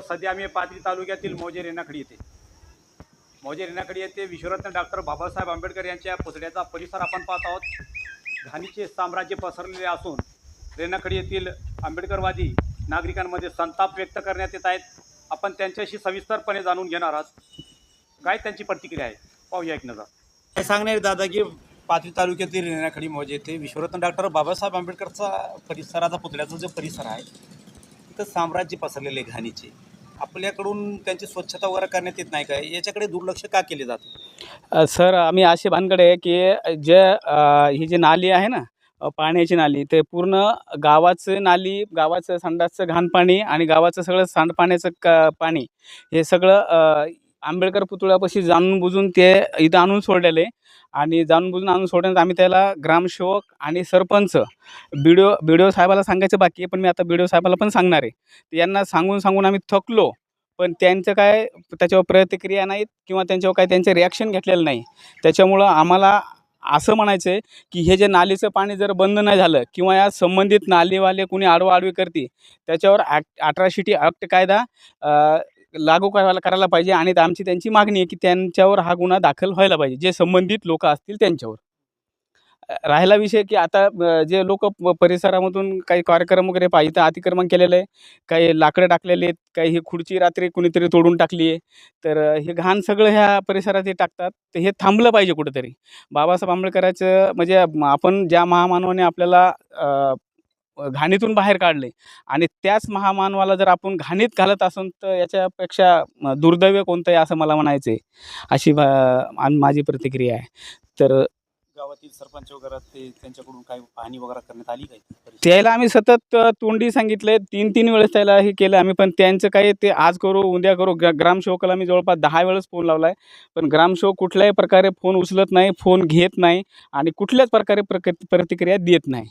सध्या आम्ही पाथरी तालुक्यातील मौजे रेणाखडी येथे विश्वरत्न डॉक्टर बाबासाहेब आंबेडकर यांच्या पुतळ्याचा परिसर आपण पाहत आहोत। घाणीचे साम्राज्य पसरलेले असून रेणाखडी येथील आंबेडकरवादी नागरिकांमध्ये संताप व्यक्त करण्यात येत आहेत। आपण त्यांच्याशी सविस्तरपणे जाणून घेणार आहोत, काय त्यांची प्रतिक्रिया आहे, पाहूया एक नजर। काय सांगणार दादा की पाथरी तालुक्यातील रेणाखडी मौजे येथे विश्वरत्न डॉक्टर बाबासाहेब आंबेडकरचा परिसराचा पुतळ्याचा जो परिसर आहे तिथं साम्राज्य पसरलेले घाणीचे, आपल्याकडून त्यांची स्वच्छता वगैरे करण्यात येत नाही काय, याच्याकडे दुर्लक्ष का केले जाते? सर आम्ही अशी भानगड आहे की ही जी नाली आहे ना, पाण्याची नाली, ते पूर्ण गावाचं नाली, गावाचं संडासचं घाण पाणी आणि गावाचं सगळं सांडपाण्याचं पाणी हे सगळं आंबेडकर पुतळ्यापाशी जाणून बुजून ते इथं आणून सोडलेले आणि जाणून बुजून आणून सोडण्यात आम्ही त्याला ग्रामसेवक आणि सरपंच बी डी ओ साहेबाला सांगायचं बाकी आहे, पण मी आता बी डी ओ साहेबाला पण सांगणार आहे। यांना सांगून आम्ही थकलो, पण त्यांचं काय त्याच्यावर प्रतिक्रिया नाहीत किंवा त्यांच्यावर काय त्यांचे रिॲक्शन घेतलेलं नाही। त्याच्यामुळं आम्हाला असं म्हणायचं आहे की हे जे नालीचं पाणी जर बंद नाही झालं किंवा या संबंधित नालीवाले कोणी आडवाआडवी करते त्याच्यावर अट्रॉसिटी ॲक्ट कायदा लागू करायला पाहिजे आणि आमची त्यांची मागणी आहे की त्यांच्यावर हा गुन्हा दाखल व्हायला पाहिजे, जे संबंधित लोक असतील त्यांच्यावर। राहिला विषय की आता जे लोक परिसरामधून काही कार्यक्रम वगैरे पाहिजे अतिक्रमण केलेलं आहे, काही लाकडं टाकलेले आहेत, काही ही खुर्ची रात्री कुणीतरी तोडून टाकली आहे, तर हे घाण सगळं ह्या परिसरात हे टाकतात, तर हे थांबलं पाहिजे कुठंतरी। बाबासाहेब आंबेडकरांचं म्हणजे आपण ज्या महामानवाने आपल्याला घाणीतून बाहेर काढले आणि त्याच महामानवाला जर आपण घाणीत घालत असून तर याच्यापेक्षा दुर्दैव कोणतं आहे असं मला म्हणायचं आहे, अशी माझी प्रतिक्रिया आहे। तर गावातील सरपंच वगैरे ते त्यांच्याकडून काही पाहणी वगैरे करण्यात आली काय? त्याला आम्ही सतत तोंडी सांगितले, 3 वेळेस त्याला हे केलं आम्ही, पण त्यांचं काही ते आज करू उद्या करू। ग्रामसेवकाला मी जवळपास 10 वेळेस फोन लावला आहे, पण ग्रामसेवक कुठल्याही प्रकारे फोन उचलत नाही, फोन घेत नाही आणि कुठल्याच प्रकारे प्रतिक्रिया देत नाही,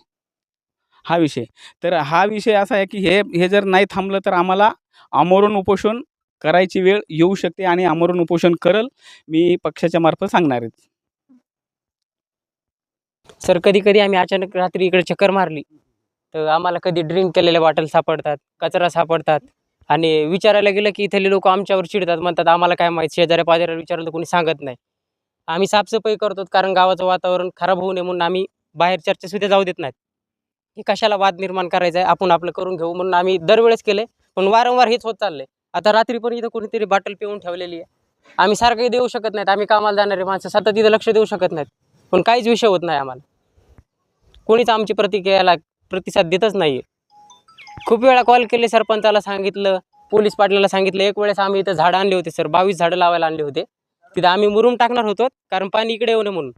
हा विषय। तर हा विषय असा आहे की हे जर नाही थांबलं तर आम्हाला आमरण उपोषण करायची वेळ येऊ शकते आणि आमरण उपोषण करल मी पक्षाच्या मार्फत सांगणार आहे। सर कधी आम्ही अचानक रात्री इकडे चक्कर मारली तर आम्हाला कधी ड्रिंक केलेल्या बॉटल सापडतात, कचरा सापडतात आणि विचारायला गेलं की इथले लोक आमच्यावर चिडतात, म्हणतात आम्हाला काय माहीत, शेजाऱ्या पाजाऱ्याला विचारलं तर कोणी सांगत नाही। आम्ही साफसफाई करतो कारण गावाचं वातावरण खराब होऊ नये म्हणून आम्ही बाहेर चर्चेसुद्धा जाऊ देत नाहीत, की कशाला वाद निर्माण करायचा आहे, आपण आपलं करून घेऊ म्हणून आम्ही दरवेळेस केले, पण वारंवार हेच होत चाललंय। आता रात्री पण इथं कोणीतरी बॉटल पिऊन ठेवलेली आहे, आम्ही सारखंही देऊ शकत नाहीत, आम्ही कामाला जाणारे माणसं सतत इथं लक्ष देऊ शकत नाहीत, पण काहीच विषय होत नाही, आम्हाला कोणीच आमची प्रतिसाद देतच नाही आहे। खूप वेळा कॉल केले, सरपंचाला सांगितलं, पोलीस पाटलाला सांगितलं। एक वेळेस आम्ही इथं झाडं आणले होते सर, 22 झाडं लावायला आणले होते, तिथं आम्ही मुरुम टाकणार होतो कारण पाणी इकडे येऊ नये म्हणून।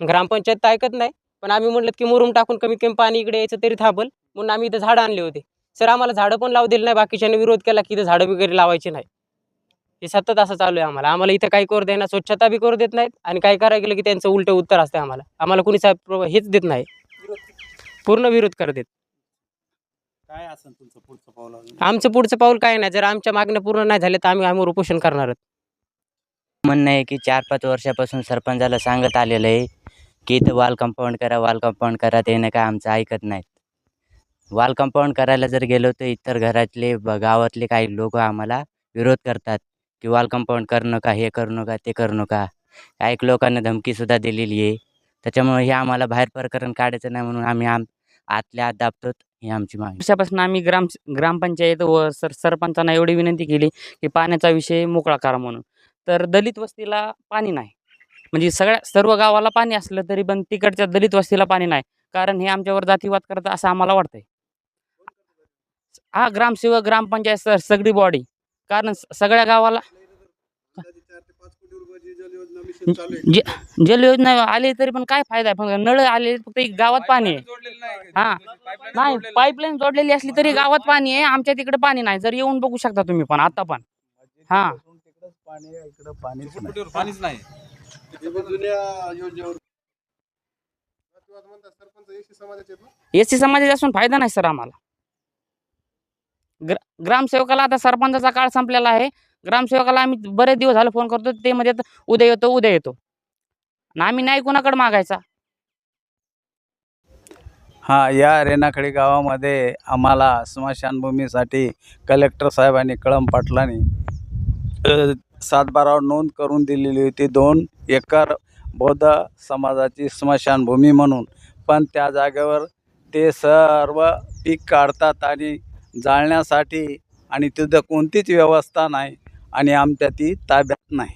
ग्रामपंचायत तर ऐकत नाही, पण आम्ही म्हटलं की मुरुम टाकून कमी कमी पाणी इकडे यायचं तरी थांबल म्हणून आम्ही इथं झाडं आणले होते। सर आम्हाला झाडं पण लावू दिलं नाही, बाकीच्यांनी विरोध केला की इथं झाडं वगैरे लावायचे नाही। हे सतत असं चालू आहे आम्हाला इथं काही करू देणार, स्वच्छता बी करू देत नाहीत आणि काही करायला गेलं की त्यांचं उलटं उत्तर असतं आम्हाला कोणी हेच देत नाही, पूर्ण विरोध करतात। काय असेल तुमचं पुढचं पाऊल? आमचं पुढचं पाऊल काय नाही, जर आमच्या मागण्या पूर्ण नाही झाल्या तर आम्ही आमरण उपोषण करणार आहोत। म्हणणं आहे की 4-5 वर्षापासून सरपंचाला सांगत आलेलं आहे की इथं वॉल कंपाऊंड करा, ते नाही काय आमचं ऐकत नाहीत। वॉल कंपाऊंड करायला जर गेलो तर इतर घरातले गावातले काही लोक आम्हाला विरोध करतात की वॉल कंपाऊंड करू नका, हे करू नका, ते करू नका। काही लोकांना धमकीसुद्धा दिलेली आहे, त्याच्यामुळे हे आम्हाला बाहेर प्रकरण काढायचं नाही म्हणून आम्ही आतल्या आत दाबतो, ही आमची मागणी। वर्षापासून आम्ही ग्रामपंचायत व सरपंचांना एवढी विनंती केली की पाण्याचा विषय मोकळा करा म्हणून, तर दलित वस्तीला पाणी नाही, म्हणजे सर्व गावाला पाणी असलं तरी पण तिकडच्या दलित वस्तीला पाणी नाही, कारण हे आमच्यावर जातीवाद करतात असं आम्हाला वाटतंय। हा ग्रामसेवक, ग्रामपंचायत सगळी बॉडी, कारण सगळ्या गावाला जल योजना आली तरी पण काय फायदा आहे, फक्त नळ आले, फक्त गावात पाणी आहे। हा नाही, पाईपलाईन जोडलेली असली तरी गावात पाणी आहे, आमच्या तिकडे पाणी नाही, जर येऊन बघू शकता तुम्ही पण आता पण। हा पाणीच नाही। एससी समाजाचा असून फायदा नाही सर आम्हाला। ग्रामसेवकाला आता सरपंचाचा काळ संपलेला आहे, ग्रामसेवकाला आम्ही बरेच दिवस झाले फोन करतो, ते म्हणजे उद्या येतो, आणि आम्ही नाही कोणाकडे मागायचा। हां, या रेणाखळी गावामध्ये आम्हाला स्मशानभूमीसाठी कलेक्टर साहेबांनी कळम पाटलांनी सातबारावर नोंद करून दिलेली होती 2 एकर बौद्ध समाजाची स्मशानभूमी म्हणून. पण त्या जागेवर ते सर्व पीक काढतात आणि जाळण्यासाठी आणि तिथं कोणतीच व्यवस्था नाही आणि आमच्या ती ताब्यात नाही.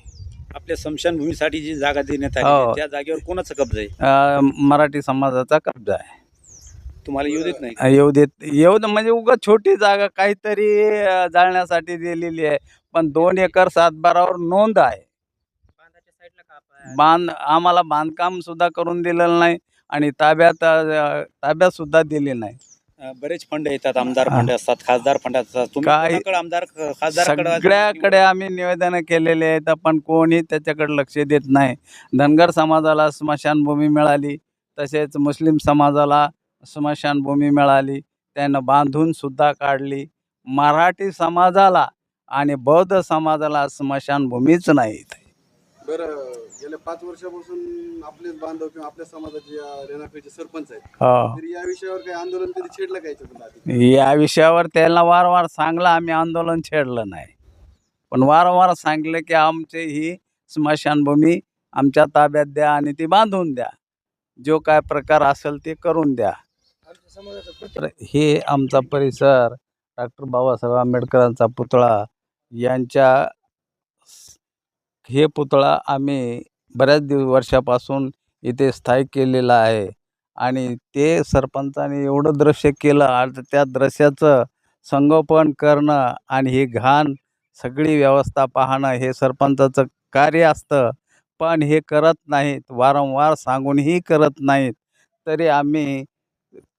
आपल्या स्मशानभूमीसाठी जी जागा देण्यात आली हो. आहे, त्या जागेवर कोणाचा कब्जा आहे? मराठी समाजाचा कब्जा आहे. तुम्हाला येऊ देत नाही? येऊ दे म्हणजे उगाच छोटी जागा काहीतरी जाळण्यासाठी दिलेली आहे. पण 2 एकर सातबारावर नोंद आहे. आम्हाला बांधकाम सुद्धा करून दिलेलं नाही आणि ताब्यात सुद्धा दिली नाही. बरेच फंड येतात, आमदार फंड असतात, खासदार फंड असतात. तुम्ही काय- कोणाकडे आमदार खासदाराकडे सगळ्याकडे आम्ही निवेदनं केलेले आहेत, पण कोणी त्याच्याकडे लक्ष देत नाही. धनगर समाजाला स्मशानभूमी मिळाली, तसेच मुस्लिम समाजाला स्मशानभूमी मिळाली, त्यानं बांधून सुद्धा काढली. मराठी समाजाला आणि बौद्ध समाजाला स्मशानभूमीच नाहीत. बरं, गेल्या 5 वर्षापासून आपलेच बांधव किंवा आपल्या समाजाचे रेणाखळीचे सरपंच आहेत, हो. तर या विषयावर काही आंदोलन कधी छेडलं का याच्याबद्दल? या विषयावर त्याला वारंवार सांगलं, आम्ही आंदोलन छेडलं नाही. पण वारंवार सांगितलं की आमची ही स्मशानभूमी आमच्या ताब्यात द्या आणि ती बांधून द्या, जो काय प्रकार असेल ते करून द्या. तर हे आमचा परिसर डॉक्टर बाबासाहेब आंबेडकरांचा पुतळा यांच्या हे पुतळा आम्ही बऱ्याच वर्षापासून इथे स्थायिक केलेला आहे आणि ते सरपंचाने एवढं दृश्य केलं आणि त्या दृश्याचं संगोपन करणं आणि ही घाण सगळी व्यवस्था पाहणं हे सरपंचाचं कार्य असतं. पण हे करत नाहीत, वारंवार सांगूनही करत नाहीत.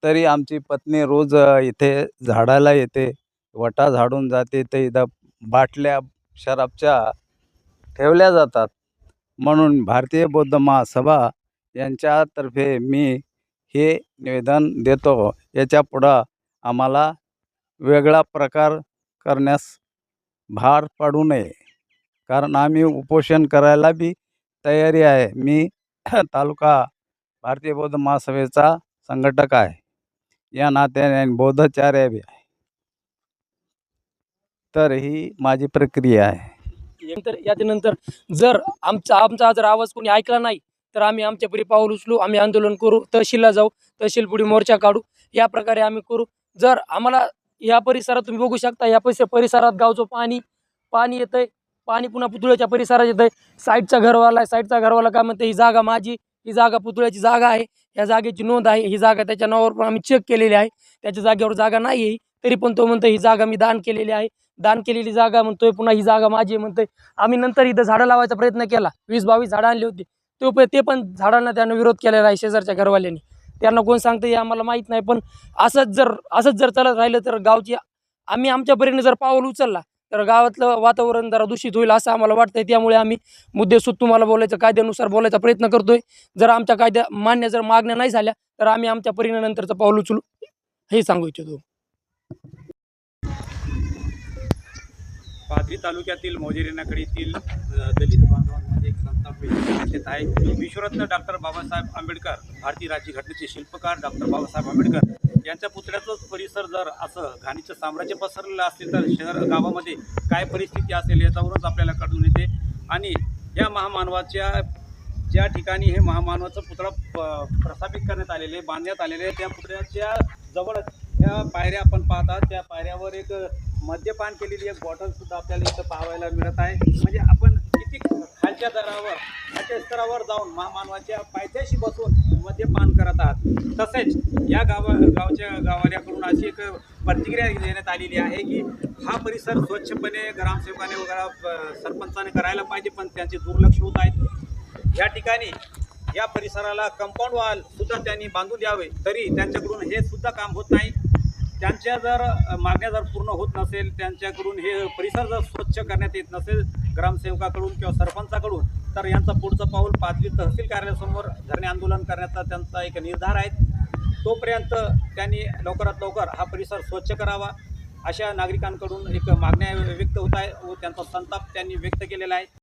तरी आमची पत्नी रोज इथे झाडायला येते, वटा झाडून जाते, तर इथं बाटल्या शराबच्या ठेवल्या जातात. म्हणून भारतीय बौद्ध महासभा यांच्यातर्फे मी हे निवेदन देतो. याच्यापुढं आम्हाला वेगळा प्रकार करण्यास भार पडू नये, कारण आम्ही उपोषण करायला बी तयारी आहे. मी तालुका भारतीय बौद्ध महासभेचा संघटक आहे, या नात्याने बौद्धाचार्य बी आहे. तर ही माझी प्रक्रिया आहे. याच्यानंतर जर आमचा जर आवाज कोणी ऐकला नाही तर आम्ही आमच्या परी पाऊल उचलू, आम्ही आंदोलन करू, तहसीलला जाऊ, तहसील पुढे मोर्चा काढू. या प्रकारे आम्ही करू. जर आम्हाला या परिसरात तुम्ही बघू शकता, या परिसरात गावचं पाणी येतंय, पाणी पुन्हा पुतळ्याच्या परिसरात येतंय. साईडचा घरवाला काय म्हणते, ही जागा माझी, ही जागा पुतळ्याची जागा आहे, या जागेची नोंद आहे, ही जागा त्याच्या नावावर पण आम्ही चेक केलेली आहे. त्याच्या जागेवर जागा नाही आहे, तरी पण तो म्हणतो ही जागा मी दान केलेली आहे. दान केलेली जागा म्हणतोय, पुन्हा ही जागा माझी आहे म्हणतोय. आम्ही नंतर इथं झाडं लावायचा प्रयत्न केला, 20-22 झाडं आणली होती. ते पण झाडांना त्यानं विरोध केलेला आहे शेजारच्या घरवाल्यांनी. त्यांना कोण सांगतं हे आम्हाला माहीत नाही. पण असंच जर चालत राहिलं तर आम्ही आमच्या परीने जर पाऊल उचलला तर गावातलं वातावरण जरा दूषित होईल असं आम्हाला वाटतंय. त्यामुळे आम्ही मुद्देसूद तुम्हाला बोलायचं, कायद्यानुसार बोलायचा प्रयत्न करतोय. जर आमच्या मागण्या नाही झाल्या तर आम्ही आमच्या परीने नंतरचं पाऊल उचलू, हे सांगू इच्छितो. पाथरी तालुक्यातील मौजे रेणाखळीतील दलित बांधवांमध्ये एक संताप व्यक्त येत आहे. विश्वरत्न डॉक्टर बाबासाहेब आंबेडकर, भारतीय राज्यघटनेचे शिल्पकार डॉक्टर बाबासाहेब आंबेडकर यांच्या पुतळ्याचाच परिसर जर असं घाणीचं साम्राज्य पसरलेलं असेल तर गावामध्ये काय परिस्थिती असेल याच्यावरूनच आपल्याला कळून येते. आणि या महामानवाच्या ज्या ठिकाणी हे महामानवाचं पुतळा प्रस्थापित करण्यात आलेले, बांधण्यात आलेले, त्या पुतळ्याच्या जवळ ह्या पायऱ्या आपण पाहतात, त्या पायऱ्यावर एक मद्यपान केलेली एक बॉटलसुद्धा आपल्याला इथं पाहायला मिळत आहे. म्हणजे आपण किती खालच्या स्तरावर जाऊन महामानवाच्या पायथ्याशी बसून मद्यपान करत आहात. तसेच या गावच्या गावाऱ्याकडून अशी एक प्रतिक्रिया देण्यात आलेली आहे की हा परिसर स्वच्छपणे ग्रामसेवकाने वगैरे सरपंचाने करायला पाहिजे, पण त्यांचे दुर्लक्ष होत आहेत. या ठिकाणी या परिसराला कंपाऊंड वॉल सुद्धा त्यांनी बांधून द्यावे, तरी त्यांच्याकडून हे सुद्धा काम होत नाही. त्यांच्या जर मागण्या जर पूर्ण होत नसेल, त्यांच्याकडून हे परिसर जर स्वच्छ करण्यात येत नसेल ग्रामसेवकाकडून किंवा सरपंचाकडून, तर यांचं पुढचं पाऊल पाथरी तहसील कार्यालयासमोर धरणे आंदोलन करण्याचा त्यांचा एक निर्धार आहे. तोपर्यंत त्यांनी लवकरात लवकर हा परिसर स्वच्छ करावा अशा नागरिकांकडून एक मागण्या व्यक्त होत आहे व त्यांचा संताप त्यांनी व्यक्त केलेला आहे.